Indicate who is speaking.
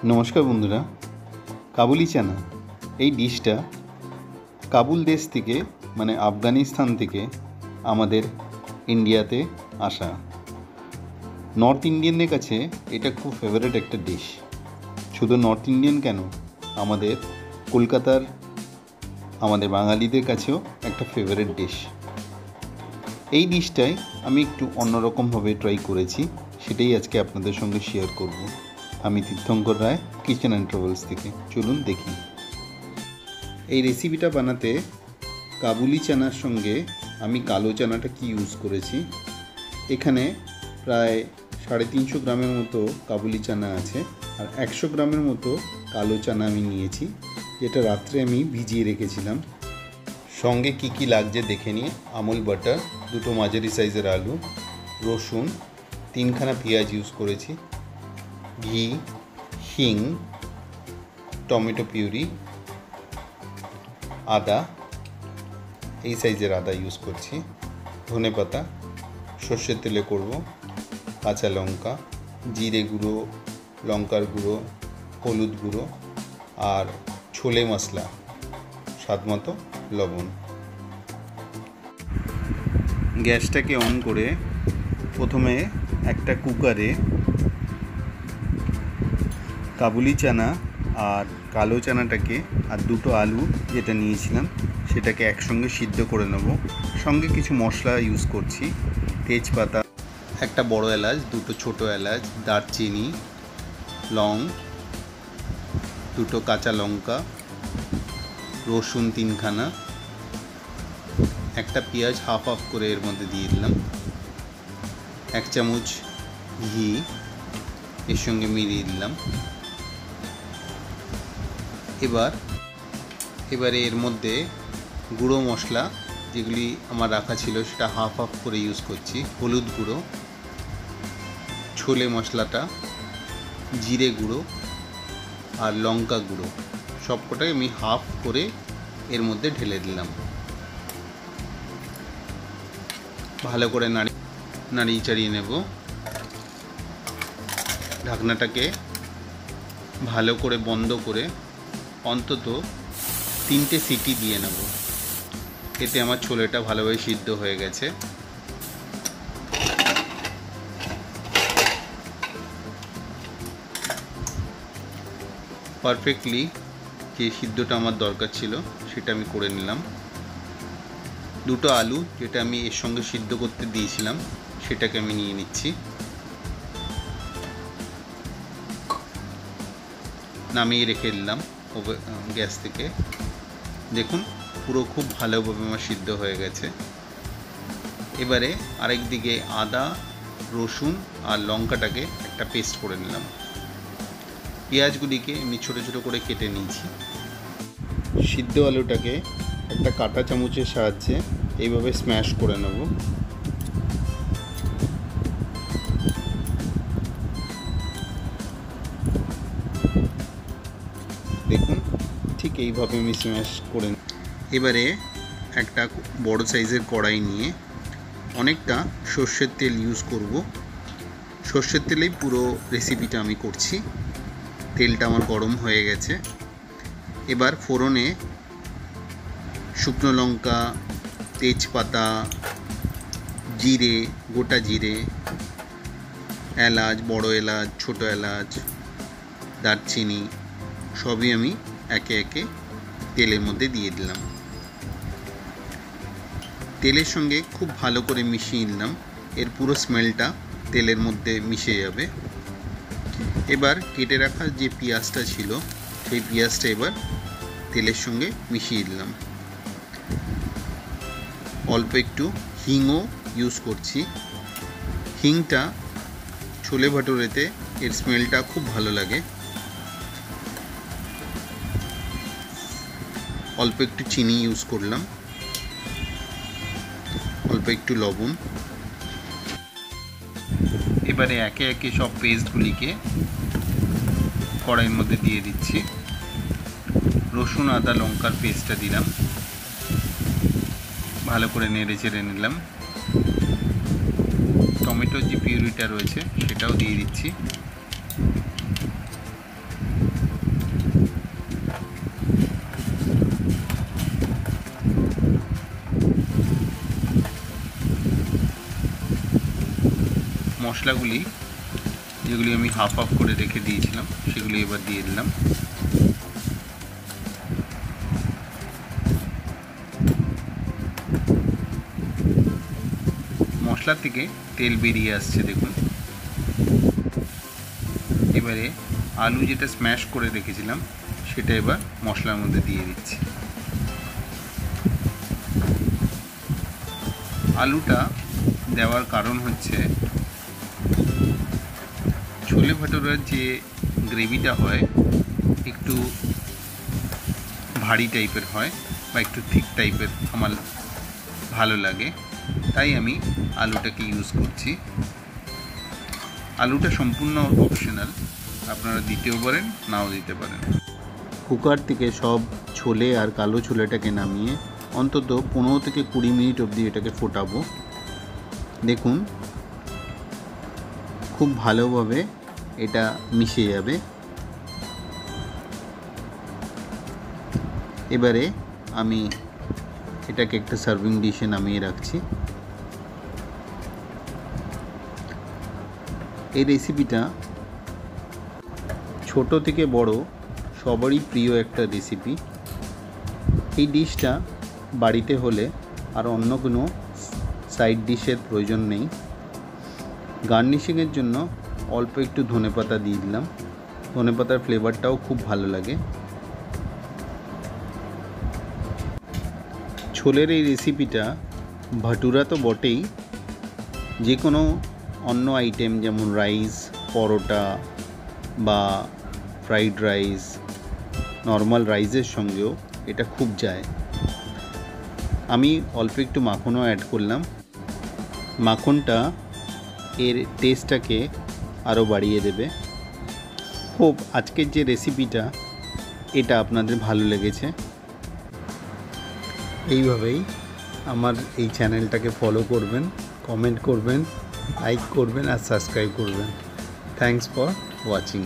Speaker 1: নমস্কার বন্ধুরা, কাবুলি চানা এই ডিশটা কাবুল দেশ থেকে মানে আফগানিস্তান থেকে আমাদের ইন্ডিয়াতে আসা। নর্থ ইন্ডিয়ানদের কাছে এটা খুব ফেভারিট একটা ডিশ। শুধু নর্থ ইন্ডিয়ান কেন, আমাদের কলকাতার আমাদের বাঙালিদের কাছেও একটা ফেভারিট ডিশ। এই ডিশটাই আমি একটু অন্যরকমভাবে ট্রাই করেছি, সেটাই আজকে আপনাদের সঙ্গে শেয়ার করব। আমি তীর্থঙ্কর রায়, কিচেন অ্যান্ড ট্রাভেলস থেকে। চলুন দেখি। এই রেসিপিটা বানাতে কাবুলি চানার সঙ্গে আমি কালো চানাটা কি ইউজ করেছি। এখানে প্রায় 350 গ্রামের মতো কাবুলি চানা আছে, আর 100 গ্রামের মতো কালো চানা আমি নিয়েছি, যেটা রাত্রে আমি ভিজিয়ে রেখেছিলাম। সঙ্গে কি কি লাগছে দেখে নিয়ে: আমুল বাটার, 2 মাঝারি সাইজের আলু, রসুন, 3খানা পেঁয়াজ ইউজ করেছি, ঘি, হিং, টমেটো পিউরি, আদা, এই সাইজের আদা ইউজ করছি, ধনেপাতা, সর্ষের তেলে করব, কাঁচা লঙ্কা, জিরে গুঁড়ো, লঙ্কার গুঁড়ো, হলুদ গুঁড়ো আর ছোলে মশলা, স্বাদমতো লবণ। গ্যাসটাকে অন করে প্রথমে একটা কুকারে কাবুলি চানা আর কালো চানাটাকে আর 2টো আলু যেটা নিয়েছিলাম সেটাকে একসঙ্গে সিদ্ধ করে নেব। সঙ্গে কিছু মশলা ইউজ করছি: তেজপাতা, একটা বড় এলাচ, 2টো ছোটো এলাচ, দারচিনি, লং, 2টো কাঁচা লঙ্কা, রসুন 3খানা, একটা পেঁয়াজ হাফ করে এর মধ্যে দিয়ে দিলাম, 1 চামচ ঘি এর সঙ্গে মিলিয়ে দিলাম। এবারে এর মধ্যে গুঁড়ো মশলা যেগুলি আমার রাখা ছিল সেটা হাফ করে ইউজ করছি: হলুদ গুঁড়ো, ছোলে মশলাটা, জিরে গুঁড়ো আর লঙ্কা গুঁড়ো, সবকটাই আমি হাফ করে এর মধ্যে ঢেলে দিলাম। ভালো করে নাড়িয়ে চাড়িয়ে নেব। ঢাকনাটাকে ভালো করে বন্ধ করে অন্তত 3টে সিটি দিয়ে নেব। এতে আমার ছোলেটা ভালোভাবে সিদ্ধ হয়ে গেছে। পারফেক্টলি যে সিদ্ধটা আমার দরকার ছিল সেটা আমি করে নিলাম। 2টো আলু যেটা আমি এর সঙ্গে সিদ্ধ করতে দিয়েছিলাম সেটাকে আমি নিয়ে নিচ্ছি, নামিয়ে রেখে দিলাম গ্যাস থেকে। দেখুন পুরো খুব ভালোভাবে আমার সিদ্ধ হয়ে গেছে। এবারে আরেক দিকে আদা, রসুন আর লঙ্কাটাকে একটা পেস্ট করে নিলাম। পেঁয়াজগুলিকে এমনি ছোটো ছোটো করে কেটে নিয়েছি। সিদ্ধ আলুটাকে একটা কাঁটা চামচের সাহায্যে এইভাবে স্ম্যাশ করে নেব। দেখুন ঠিক এইভাবে আমি স্ম্যাশ করে। এবারে একটা বড় সাইজের কড়াই নিয়ে অনেকটা সর্ষের তেল ইউজ করব। সর্ষের তেলেই পুরো রেসিপিটা আমি করছি। তেলটা আমার গরম হয়ে গেছে। এবার ফোড়নে শুকনো লঙ্কা, তেজপাতা, জিরে, গোটা জিরে, এলাচ, বড় এলাচ, ছোটো এলাচ, দারচিনি সবই আমি একে একে তেলের মধ্যে দিয়ে দিলাম। তেলের সঙ্গে খুব ভালো করে মিশিয়ে নিলাম। এর পুরো স্মেলটা তেলের মধ্যে মিশে যাবে। এবার কেটে রাখা যে পেঁয়াজটা ছিল সেই পেঁয়াজটা এবার তেলের সঙ্গে মিশিয়ে দিলাম। অল্প একটু হিংও ইউজ করছি। হিংটা ছোলে ভাটুরেতে এর স্মেলটা খুব ভালো লাগে। অল্প একটু চিনি ইউজ করলাম, অল্প একটু লবণ। এবারে একে একে সব পেস্টগুলিকে কড়াইয়ের মধ্যে দিয়ে দিচ্ছি। রসুন, আদা, লঙ্কার পেস্টটা দিলাম, ভালো করে নেড়ে চেড়ে নিলাম। টমেটোর যে পিউরিটা রয়েছে সেটাও দিয়ে দিচ্ছি। মশলাগুলি যেগুলি আমি হাফ হাফ করে রেখে দিয়েছিলাম সেগুলি এবার দিয়ে দিলাম। মশলা থেকে তেল বেরিয়ে আসছে দেখুন। এবারে আলু যেটা স্ম্যাশ করে রেখেছিলাম সেটা এবার মশলার মধ্যে দিয়ে দিচ্ছি। আলুটা দেওয়ার কারণ হচ্ছে ছোলে ভাটুরার যে গ্রেভিটা হয় একটু ভারী টাইপের হয় বা একটু থিক টাইপের আমার ভালো লাগে, তাই আমি আলুটাকে ইউজ করছি। আলুটা সম্পূর্ণ অপশনাল, আপনারা দিতেও পারেন নাও দিতে পারেন। কুকার থেকে সব ছোলে আর কালো ছোলেটাকে নামিয়ে অন্তত 15 থেকে 20 মিনিট অবধি এটাকে ফোটাবো। দেখুন খুব ভালোভাবে এটা মিশে যাবে। এবারে আমি এটাকে একটা সার্ভিং ডিশে নামিয়ে রাখছি। এই রেসিপিটা ছোট থেকে বড় সবারই প্রিয় একটা রেসিপি। এই ডিশটা বাড়িতে হলে আর অন্য কোনো সাইড ডিশের প্রয়োজন নেই। গার্নিশিংয়ের জন্য অল্প একটু ধনেপাতা দিয়ে দিলাম, ধনেপাতার ফ্লেভারটাও খুব ভালো লাগে। ছোলের এই রেসিপিটা ভাটুরা তো বটেই, যে কোনো অন্য আইটেম যেমন রাইস, পরোটা বা ফ্রাইড রাইস, নর্মাল রাইসের সঙ্গেও এটা খুব যায়। আমি অল্প একটু মাখনও অ্যাড করলাম। মাখনটা এর টেস্টটাকে আরও বাড়িয়ে দেবে। খুব আজকের যে রেসিপিটা এটা আপনাদের ভালো লেগেছে। এইভাবেই আমার এই চ্যানেলটাকে ফলো করবেন, কমেন্ট করবেন, লাইক করবেন আর সাবস্ক্রাইব করবেন। Thanks for watching.